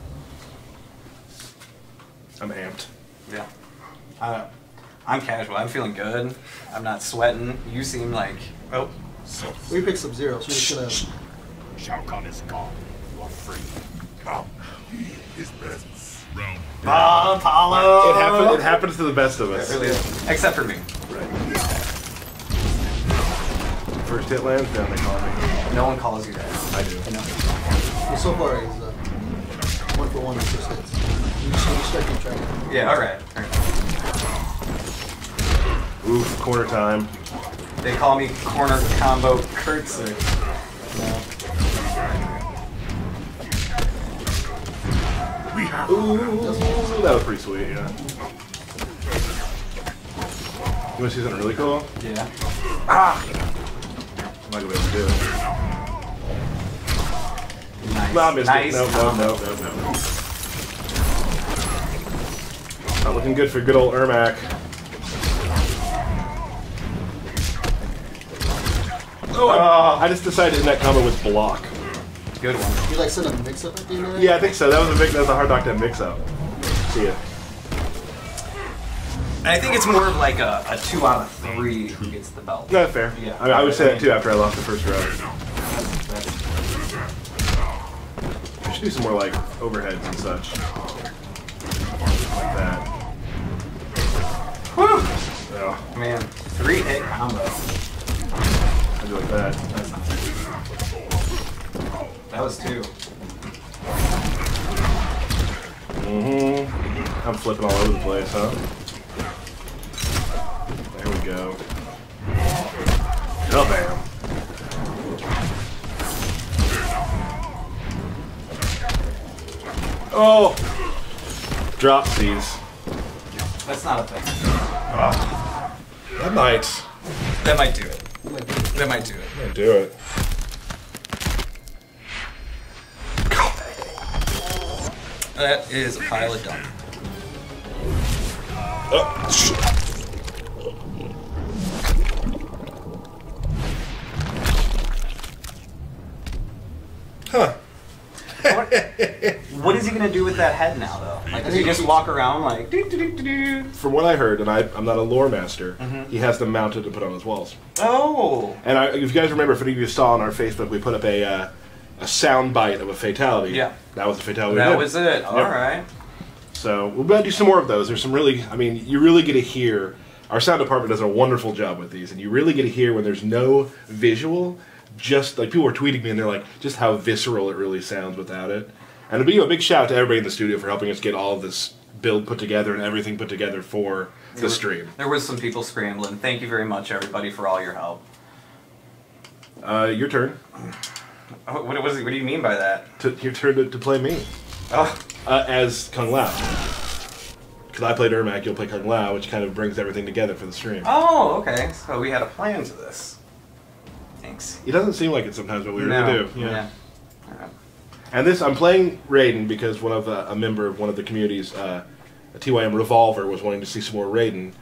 Speaker 1: I'm amped.
Speaker 2: Yeah. I'm casual. I'm feeling good. I'm not sweating. You seem like... Oh.
Speaker 3: We picked Sub-Zero, so we're just gonna...
Speaker 6: Shao Kahn is gone. You are free. Come. He is presence. Round
Speaker 2: Apollo!
Speaker 1: It happens to the best of us.
Speaker 2: It really is. Except for me.
Speaker 1: Right. First hit lands, down they call me.
Speaker 2: No one calls you that.
Speaker 1: I do.
Speaker 2: I know.
Speaker 3: Well, so far he's 1 for 1 with 6 hits. You start keep track.
Speaker 2: Yeah, alright.
Speaker 1: Oof, corner time.
Speaker 2: They call me corner combo Kurtzer. No.
Speaker 1: Ooh, that was pretty sweet, yeah. You want to see something really cool?
Speaker 2: Yeah.
Speaker 1: Ah! I'm not gonna be able to do it.
Speaker 2: Nice.
Speaker 1: No, I missed
Speaker 2: Nice.
Speaker 1: it. No. Not looking good for good old Ermac. Oh, I just decided in that combo was block.
Speaker 2: Good one.
Speaker 3: You like set up a mix-up at the end of that?
Speaker 1: Yeah, I think so. That was a hard knock to mix up. See ya.
Speaker 2: And I think it's more of like a 2 out of 3 who gets the belt.
Speaker 1: No, fair.
Speaker 2: Yeah.
Speaker 1: I would say that too after I lost the first round. I should do some more like overheads and such. Like that.
Speaker 2: Woo!
Speaker 1: Oh,
Speaker 2: Man, 3-hit combo.
Speaker 1: I do like that.
Speaker 2: That's not bad. That was 2.
Speaker 1: I'm flipping all over the place, huh? There we go. Oh, bam. Oh! Drop these.
Speaker 2: That's not a thing.
Speaker 1: That might.
Speaker 2: That might do it. That might do it.
Speaker 1: Might do it.
Speaker 2: That is a pile of dung.
Speaker 1: Oh, shit. Huh.
Speaker 2: What is he gonna do with that head now, though? Like, does he just walk around like doo doo doo doo doo?
Speaker 1: From what I heard, and I'm not a lore master, he has them mounted to put on his walls.
Speaker 2: Oh.
Speaker 1: And if you guys remember, if any of you saw on our Facebook, we put up a sound bite of a fatality.
Speaker 2: Yeah.
Speaker 1: That was the fatality.
Speaker 2: That was it. All right.
Speaker 1: So we're going to do some more of those. There's some really, I mean, you really get to hear, our sound department does a wonderful job with these, and you really get to hear when there's no visual, just like people were tweeting me and they're like, just how visceral it really sounds without it. And a big shout out to everybody in the studio for helping us get all of this build put together and everything put together for the stream.
Speaker 2: There was some people scrambling. Thank you very much, everybody, for all your help.
Speaker 1: Your turn.
Speaker 2: What do you mean by that?
Speaker 1: Your turn to play me.
Speaker 2: Oh.
Speaker 1: As Kung Lao. Because I played Ermac, you'll play Kung Lao, which kind of brings everything together for the stream.
Speaker 2: Oh, okay. So we had a plan to this. Thanks.
Speaker 1: It doesn't seem like it sometimes, but we really do. Yeah.
Speaker 2: All right.
Speaker 1: And this, I'm playing Raiden because one of a member of one of the communities, a TYM Revolver, was wanting to see some more Raiden,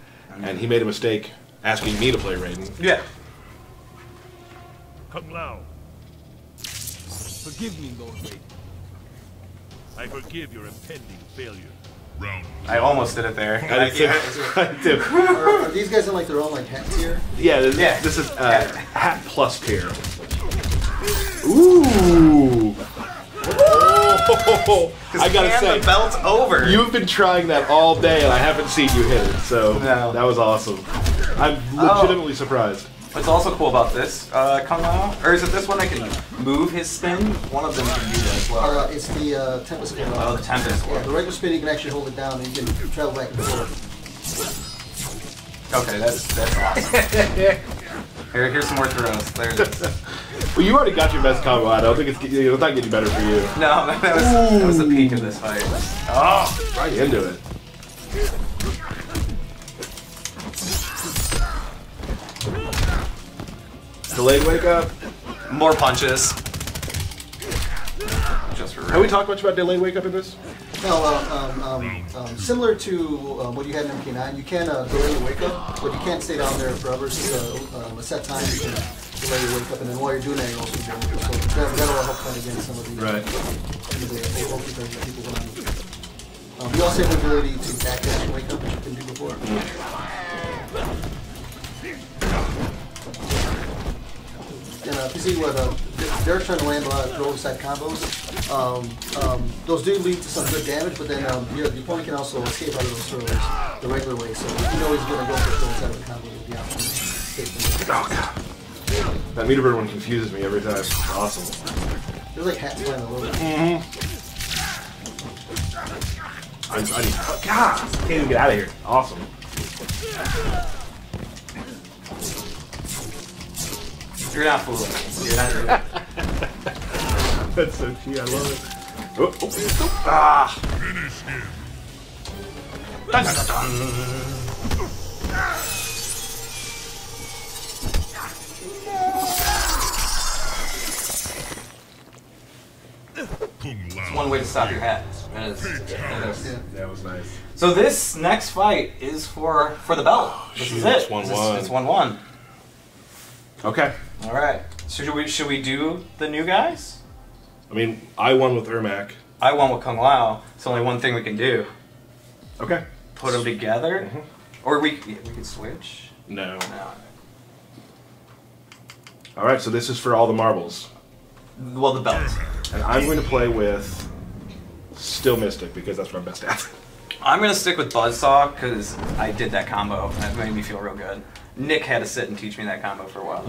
Speaker 1: and he made a mistake asking me to play Raiden.
Speaker 2: Yeah.
Speaker 5: Kung Lao. Forgive me, Lord Raiden. I forgive your impending failure.
Speaker 6: Round
Speaker 2: I almost did it there.
Speaker 1: I did.
Speaker 3: Are these guys in like their own like hat tier?
Speaker 1: Yeah,
Speaker 2: Yeah.
Speaker 1: this is Hat Plus tier. Ooh! Oh, I gotta say,
Speaker 2: the belt's over.
Speaker 1: you've been trying that all day and I haven't seen you hit it, so
Speaker 2: No.
Speaker 1: that was awesome. I'm legitimately surprised.
Speaker 2: What's also cool about this, Kung Lao, or is it this one that can move his spin? One of them can do that as well.
Speaker 3: It's the Tempest one.
Speaker 2: Oh, the Tempest
Speaker 3: Yeah,
Speaker 2: one.
Speaker 3: the regular spin you can actually hold it down and you can travel back and forth.
Speaker 2: Okay, that's awesome. Here's some more throws. There it is.
Speaker 1: Well, you already got your best combo out. I don't think it's not getting better for you.
Speaker 2: No, that was the peak of this fight.
Speaker 1: Oh, right into it. Delayed wake up.
Speaker 2: More punches. Just for
Speaker 1: Have we talked much about delayed wake up in this?
Speaker 3: No, similar to what you had in MK9, you can delay your wake up, but you can't stay down there forever. So a set time you can delay your wake up, and then while you're doing that, you're also doing it. So that'll help fight against some of the
Speaker 1: Right.
Speaker 3: bulky things that people want to do. You also have the ability to backdash and wake up, which you couldn't do before. And if you see what they're trying to land a lot of throw side combos, those do lead to some good damage, but then your opponent can also escape out of those throws the regular way. So if you know he's going to go for throw side of the combo, with the option to escape them.
Speaker 1: Oh god. That meter bird one confuses me every time. It's awesome.
Speaker 3: There's like hats flying all over.
Speaker 1: I need. Oh, God! Can't even get out of here. Awesome.
Speaker 2: You're not fooling me. You're not.
Speaker 1: That's so cheap. I love it. Oh, oh, oh. Ah!
Speaker 6: Finish him.
Speaker 2: Dun, dun, dun, dun. One way to stop your hat. That is.
Speaker 1: That was nice.
Speaker 2: So this next fight is for the belt. This is it.
Speaker 1: It's 1-1.
Speaker 2: It's 1-1.
Speaker 1: Okay.
Speaker 2: All right. So should we do the new guys?
Speaker 1: I mean, I won with Ermac.
Speaker 2: I won with Kung Lao. It's only one thing we can do.
Speaker 1: Okay.
Speaker 2: Put them together, or we could switch.
Speaker 1: No.
Speaker 2: No.
Speaker 1: All right. So this is for all the marbles,
Speaker 2: Well, the belt.
Speaker 1: and I'm going to play with still Mystic because that's what I'm best at.
Speaker 2: I'm gonna stick with Buzzsaw because I did that combo. That made me feel real good. Nick had to sit and teach me that combo for a while.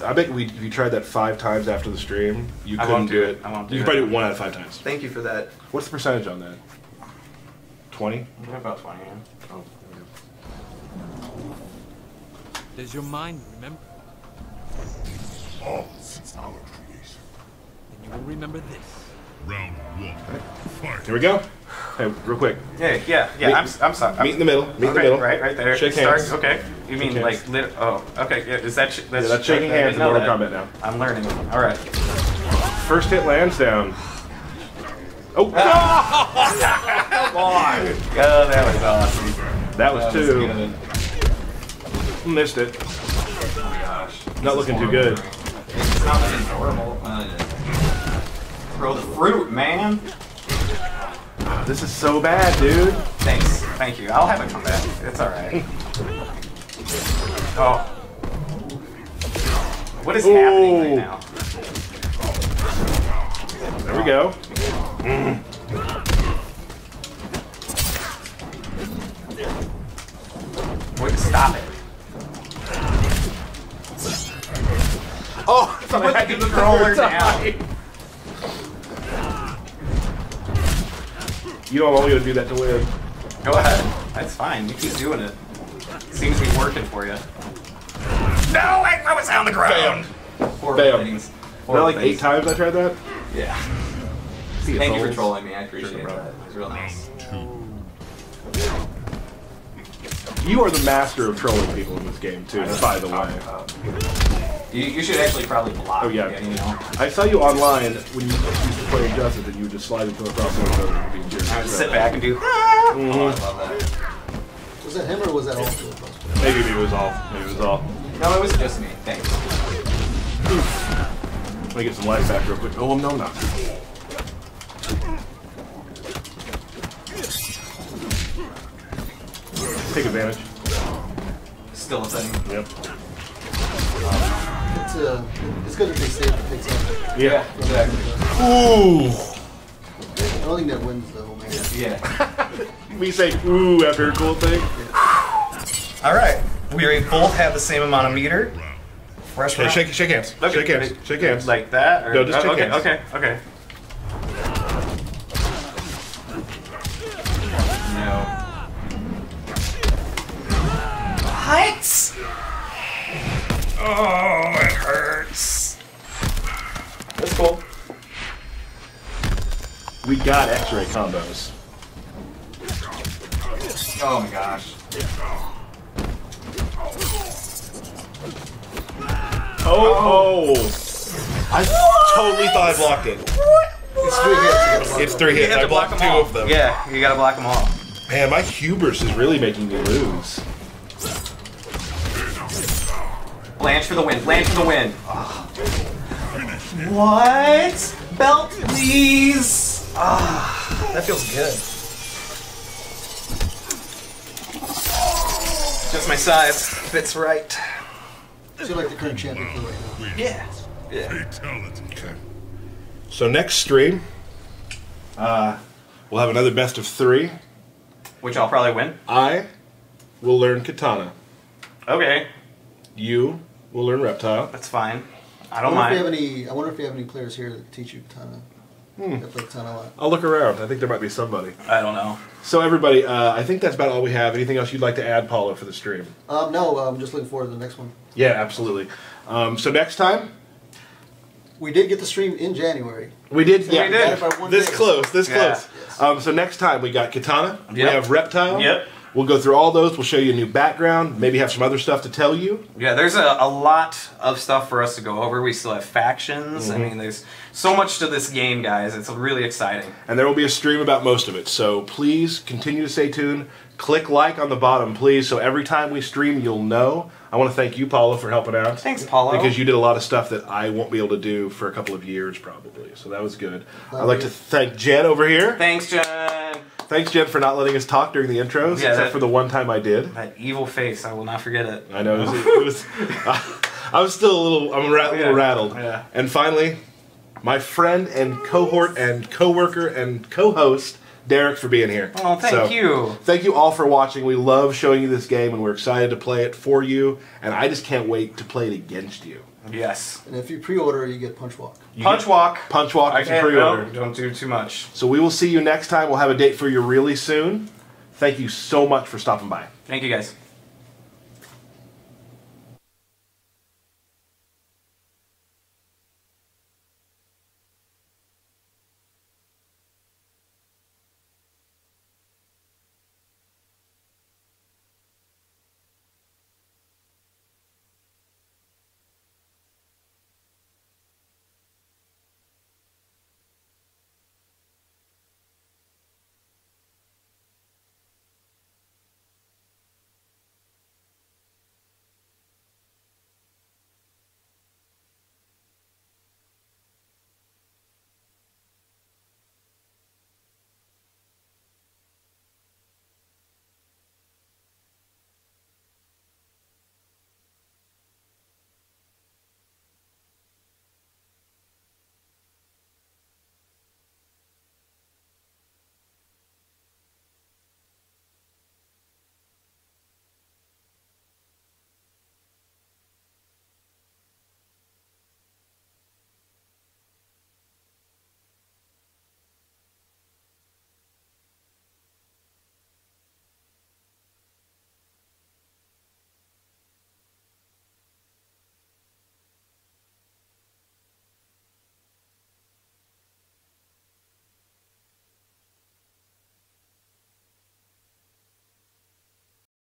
Speaker 1: I bet if you tried that 5 times after the stream, you couldn't
Speaker 2: won't
Speaker 1: do it.
Speaker 2: I won't do
Speaker 1: You
Speaker 2: it.
Speaker 1: could probably do it 1 out of 5 times.
Speaker 2: Thank you for that.
Speaker 1: What's the percentage on that? 20?
Speaker 2: About 20. Yeah.
Speaker 1: Oh.
Speaker 5: Does your mind remember?
Speaker 6: All since our creation.
Speaker 5: Then you will remember this.
Speaker 6: Round 1. Fight.
Speaker 1: Here we go. Hey, real quick.
Speaker 2: Yeah. I'm sorry.
Speaker 1: Meet in the middle. Meet in the middle.
Speaker 2: Right there.
Speaker 1: Shake hands.
Speaker 2: Okay. You mean
Speaker 1: Shake
Speaker 2: like
Speaker 1: hands.
Speaker 2: oh, okay. Yeah, is that
Speaker 1: That's shaking hands in Mortal Kombat now.
Speaker 2: I'm learning. All right.
Speaker 1: First hit lands down. Oh!
Speaker 2: Come on. Oh, that was awesome.
Speaker 1: That was 2.
Speaker 2: good.
Speaker 1: Missed it.
Speaker 2: Oh my gosh.
Speaker 1: Not looking too good.
Speaker 2: It's not looking horrible. Throw the fruit, man.
Speaker 1: This is so bad, dude.
Speaker 2: Thanks. Thank you. I'll have it come back. It's all right. Oh. What is happening right now?
Speaker 1: There we go.
Speaker 2: Wait, stop it.
Speaker 1: Oh! I thought I had
Speaker 2: the controller down.
Speaker 1: You know I'm only going to do that to win.
Speaker 2: Go ahead. That's fine. You keep doing it. Seems to be working for you. No, I was on the ground. Horrible
Speaker 1: Bam.
Speaker 2: things.
Speaker 1: Is that
Speaker 2: Horrible
Speaker 1: like 8
Speaker 2: things.
Speaker 1: times I tried that?
Speaker 2: Yeah.
Speaker 1: See you,
Speaker 2: Thank you for
Speaker 1: souls.
Speaker 2: trolling me. I appreciate
Speaker 1: Sure,
Speaker 2: that.
Speaker 1: bro.
Speaker 2: It was real nice.
Speaker 1: You are the master of trolling people in this game, too, by the way.
Speaker 2: You should actually probably block.
Speaker 1: Oh, yeah.
Speaker 2: it, you know.
Speaker 1: I saw you online when you used to play Injustice and you would just slide into a crossover and be jerks.
Speaker 2: I would sit back and do. Oh, I love that.
Speaker 3: Was that him or was that all two of us?
Speaker 1: Maybe it was all. Maybe it was all.
Speaker 2: No, it was just me. Thanks.
Speaker 1: Let me get some life back real quick. Oh, no, I'm not. Take advantage.
Speaker 2: Still a thing.
Speaker 1: Yep.
Speaker 3: It's good if they save the picks up.
Speaker 1: Yeah.
Speaker 2: Exactly.
Speaker 1: Ooh.
Speaker 3: I don't think that wins though, man.
Speaker 2: Yeah.
Speaker 1: We say ooh after a cool thing.
Speaker 2: All right. We both have the same amount of meter. Fresh
Speaker 1: Hey,
Speaker 2: round.
Speaker 1: shake hands.
Speaker 2: Okay.
Speaker 1: Shake hands. Shake hands.
Speaker 2: Like that? Or,
Speaker 1: No, just shake
Speaker 2: okay,
Speaker 1: hands.
Speaker 2: Okay. No. What? Oh, it hurts. That's cool.
Speaker 1: We got X-ray combos.
Speaker 2: Oh my gosh.
Speaker 1: Oh! I totally thought I blocked it.
Speaker 3: It's 3 hits.
Speaker 1: It's 3
Speaker 2: You
Speaker 1: hits.
Speaker 2: have
Speaker 1: I
Speaker 2: to block
Speaker 1: blocked
Speaker 2: them
Speaker 1: 2
Speaker 2: all.
Speaker 1: of them.
Speaker 2: Yeah, you gotta block them all.
Speaker 1: Man, my hubris is really making me lose.
Speaker 2: Blanche for the win. Blanche for the win. What? Belt, please. That feels good. Just my size. Fits right.
Speaker 3: So you're like the current champion for right now.
Speaker 2: Yeah. Yeah.
Speaker 6: Fatality.
Speaker 1: Okay. So next stream, we'll have another best of 3.
Speaker 2: Which I'll probably win.
Speaker 1: I will learn katana.
Speaker 2: Okay.
Speaker 1: You We'll learn Reptile.
Speaker 2: That's fine. I don't mind.
Speaker 3: I wonder if you have any players here that teach you Katana. That play Katana a lot.
Speaker 1: I'll look around. I think there might be somebody.
Speaker 2: I don't know.
Speaker 1: So everybody, I think that's about all we have. Anything else you'd like to add, Paulo, for the stream?
Speaker 3: No, I'm just looking forward to the next one.
Speaker 1: Yeah, absolutely. So next time?
Speaker 3: We did get the stream in January.
Speaker 1: We did,
Speaker 2: yeah.
Speaker 1: we did. This close.
Speaker 3: Yes.
Speaker 1: So next time we got Katana.
Speaker 2: Yep.
Speaker 1: We have Reptile.
Speaker 2: Yep.
Speaker 1: We'll go through all those. We'll show you a new background. Maybe have some other stuff to tell you.
Speaker 2: Yeah, there's a lot of stuff for us to go over. We still have factions. I mean, there's so much to this game, guys. It's really exciting.
Speaker 1: And there will be a stream about most of it. So please continue to stay tuned. Click like on the bottom, please, so every time we stream, you'll know. I want to thank you, Paulo, for helping out.
Speaker 2: Thanks, Paulo.
Speaker 1: Because you did a lot of stuff that I won't be able to do for a couple of years, probably. So that was good. I'd like to thank Jen over here.
Speaker 2: Thanks, Jen.
Speaker 1: Thanks, Jen, for not letting us talk during the intros, except for the one time I did.
Speaker 2: That evil face, I will not forget it.
Speaker 1: I know. It was I was still a little rattled.
Speaker 2: Yeah.
Speaker 1: And finally, my friend and cohort and co-worker and co-host, Derek, for being here.
Speaker 2: Oh, thank you.
Speaker 1: Thank you all for watching. We love showing you this game, and we're excited to play it for you. And I just can't wait to play it against you.
Speaker 2: Yes.
Speaker 3: And if you pre-order, you get Punch Walk.
Speaker 2: Punch Walk.
Speaker 1: Punch Walk is a pre-order.
Speaker 2: No, don't do too much.
Speaker 1: So we will see you next time. We'll have a date for you really soon. Thank you so much for stopping by.
Speaker 2: Thank you, guys.